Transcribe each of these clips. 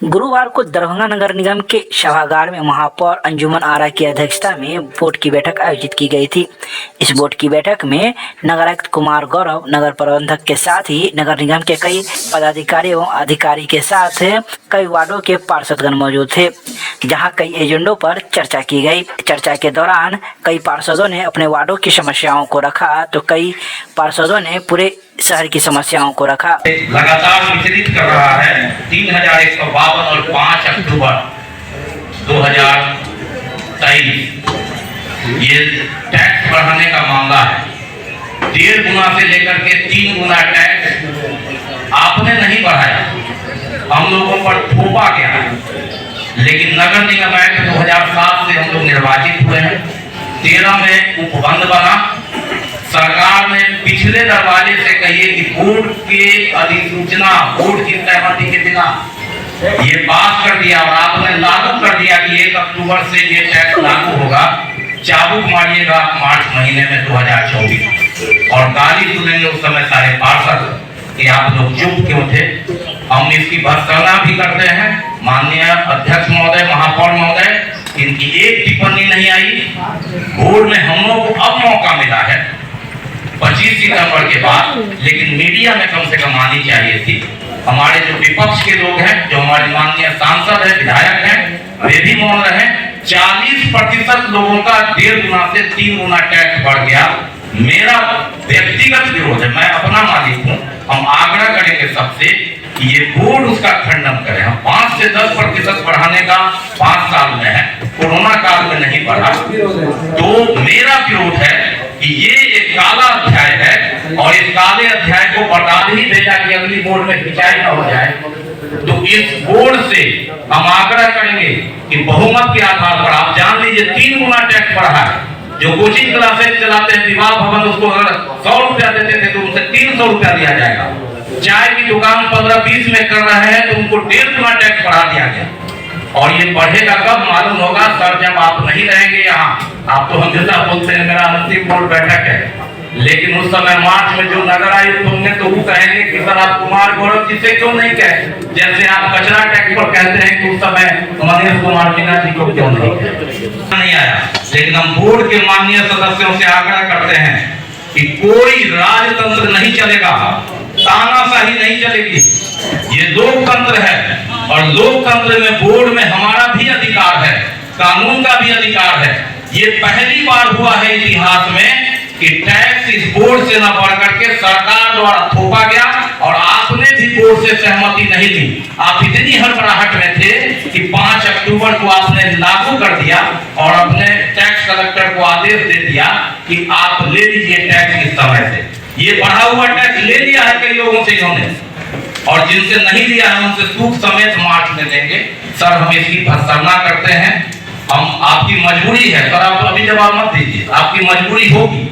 गुरुवार को दरभंगा नगर निगम के सभागार में महापौर अंजुमन आरा की अध्यक्षता में बोर्ड की बैठक आयोजित की गई थी। इस बोर्ड की बैठक में नगर आयुक्त कुमार गौरव, नगर प्रबंधक के साथ ही नगर निगम के कई पदाधिकारी एवं अधिकारी के साथ कई वार्डों के पार्षदगण मौजूद थे, जहां कई एजेंडों पर चर्चा की गई। चर्चा के दौरान कई पार्षदों ने अपने वार्डों की समस्याओं को रखा तो कई पार्षदों ने पूरे शहर की समस्याओं को रखा। लगातार विचलित कर रहा है 3152 और 5 अक्टूबर 2023 ये टैक्स बढ़ाने का मामला है। 1.5 गुना से लेकर के 3 गुना टैक्स आपने नहीं बढ़ाया, हम लोगों पर थोपा गया है। लेकिन नगर निगम एक्ट 2007 से हम लोग निर्वाचित हुए हैं। 13 में उपबंध बना। सरकार ने पिछले दरवाजे से कहिए कि बोर्ड के अधिसूचना, बोर्ड की सहमति के बिना ये पास कर दिया और आपने लागू कर दिया कि 1 अक्टूबर से ये टैक्स लागू होगा। चाबुक मारिएगा मार्च महीने में 2024 और गाली सुनेंगे उस समय सारे पार्षद कि आप लोग चुप क्यों थे। हम इसकी भर्त्सना भी करते हैं। माननीय अध्यक्ष महोदय, महापौर महोदय, इनकी एक टिप्पणी नहीं आई। बोर्ड में हम लोग को अब मौका मिला है 25 सितंबर के बाद, लेकिन मीडिया में कम से कम आनी चाहिए थी। हमारे जो विपक्ष के लोग हैं, जो हमारे माननीय सांसद हैं, विधायक हैं, वे भी मौन रहे। 40% लोगों का 1.5 गुना से 3 गुना टैक्स बढ़ गया। मेरा व्यक्तिगत विरोध है, मैं अपना मालिक हूँ। हम आग्रह करेंगे सबसे कि ये बोर्ड उसका खंडन करे। हम 5 से 10% बढ़ाने का 5 साल में है, कोरोना काल में नहीं बढ़ा। तो मेरा विरोध है कि ये एक काला अध्याय है और इस काले अध्याय को बर्दाश्त ही भेजा कि अगली बोर्ड में खिंचाई न हो जाए। तो इस बोर्ड से हम आग्रह करेंगे कि बहुमत के आधार पर आप जान लीजिए 3 गुना टैक्स बढ़ा है। जो कोचिंग क्लासेस चलाते हैं, विवाह भवन, उसको अगर 100 रुपया देते थे तो उनसे 300 रुपया दिया जाएगा। चाय की दुकान 15-20 में कर रहे हैं तो उनको 1.5 गुना टैक्स बढ़ा दिया गया। और ये बढ़ेगा कब मालूम होगा सर, जब आप नहीं रहेंगे यहाँ। आप तो हमेशा बोलते हैं मेरा अंतिम बोर्ड बैठक है, लेकिन उस समय मार्च में जो नगर आयुक्त होंगे तो वो कहेंगे कि सर आप कुमार गौरव जी से क्यों नहीं कहे, जैसे आप कचरा टैक्स पर कहते हैं कि उस समय मनीष कुमार मीना जी को क्यों नहीं आया। लेकिन हम बोर्ड के माननीय सदस्यों से आग्रह करते हैं कि कोई राजतंत्र नहीं चलेगा, तानाशाही नहीं चलेगी। ये लोकतंत्र है और लोकतंत्र में बोर्ड में हमारा भी अधिकार है, कानून का भी अधिकार है। ये पहली बार हुआ है इतिहास में कि टैक्स इस बोर्ड से न बढ़ करके सरकार द्वारा थोपा गया और आपने भी बोर्ड से सहमति नहीं दी। आप इतनी हड़बड़ाहट में थे कि 5 अक्टूबर को आपने लागू कर दिया और अपने टैक्स कलेक्टर को आदेश दे दिया कि आप ले लीजिए टैक्स इस समय से। ये बढ़ा हुआ टैक्स ले लिया है कई लोगों से इन्होंने, और जिनसे नहीं लिया है उनसे सूद समेत मार्च में देंगे। सर हम इसकी भर्त्सना करते हैं। हम आपकी मजबूरी है सर, आप अभी जवाब मत दीजिए, आपकी मजबूरी होगी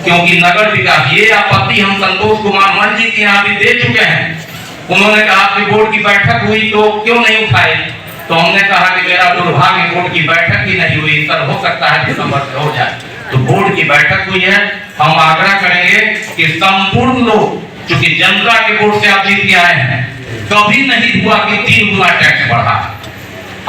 क्योंकि नगर विकास, ये आपत्ति हम संतोष कुमार मन जी के यहाँ भी दे चुके हैं। उन्होंने कहा कि बोर्ड की बैठक हुई तो क्यों नहीं उठाए, तो हमने कहा कि मेरा दुर्भाग्य बोर्ड की बैठक ही नहीं हुई सर, हो सकता है दिसंबर से हो जाए। तो बोर्ड की बैठक हुई है। हम आग्रह करेंगे कि संपूर्ण लोग, चूंकि जनता के वोट से आप जीत के आए हैं, कभी नहीं हुआ कि 3 गुना टैक्स बढ़ा।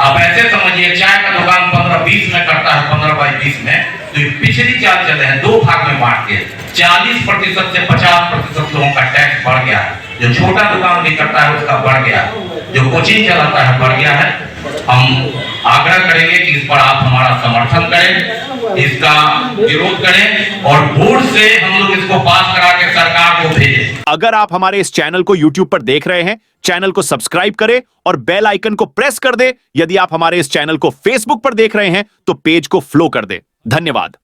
आप ऐसे समझिए चाय का दुकान 15-20 में करता है, 15/20 में, तो पिछली चाल चले हैं 2 भाग में बांट के 40% से 50% लोगों का टैक्स बढ़ गया है। जो छोटा दुकान भी करता है उसका बढ़ गया है, जो कोचिंग चलाता है बढ़ गया है। हम आग्रह करेंगे कि इस पर आप हमारा समर्थन करें, इसका विरोध करें और बोर्ड से हम लोग इसको पास करा के सरकार को भेजें। अगर आप हमारे इस चैनल को YouTube पर देख रहे हैं, चैनल को सब्सक्राइब करें और बेल आइकन को प्रेस कर दें। यदि आप हमारे इस चैनल को Facebook पर देख रहे हैं तो पेज को फॉलो कर दें। धन्यवाद।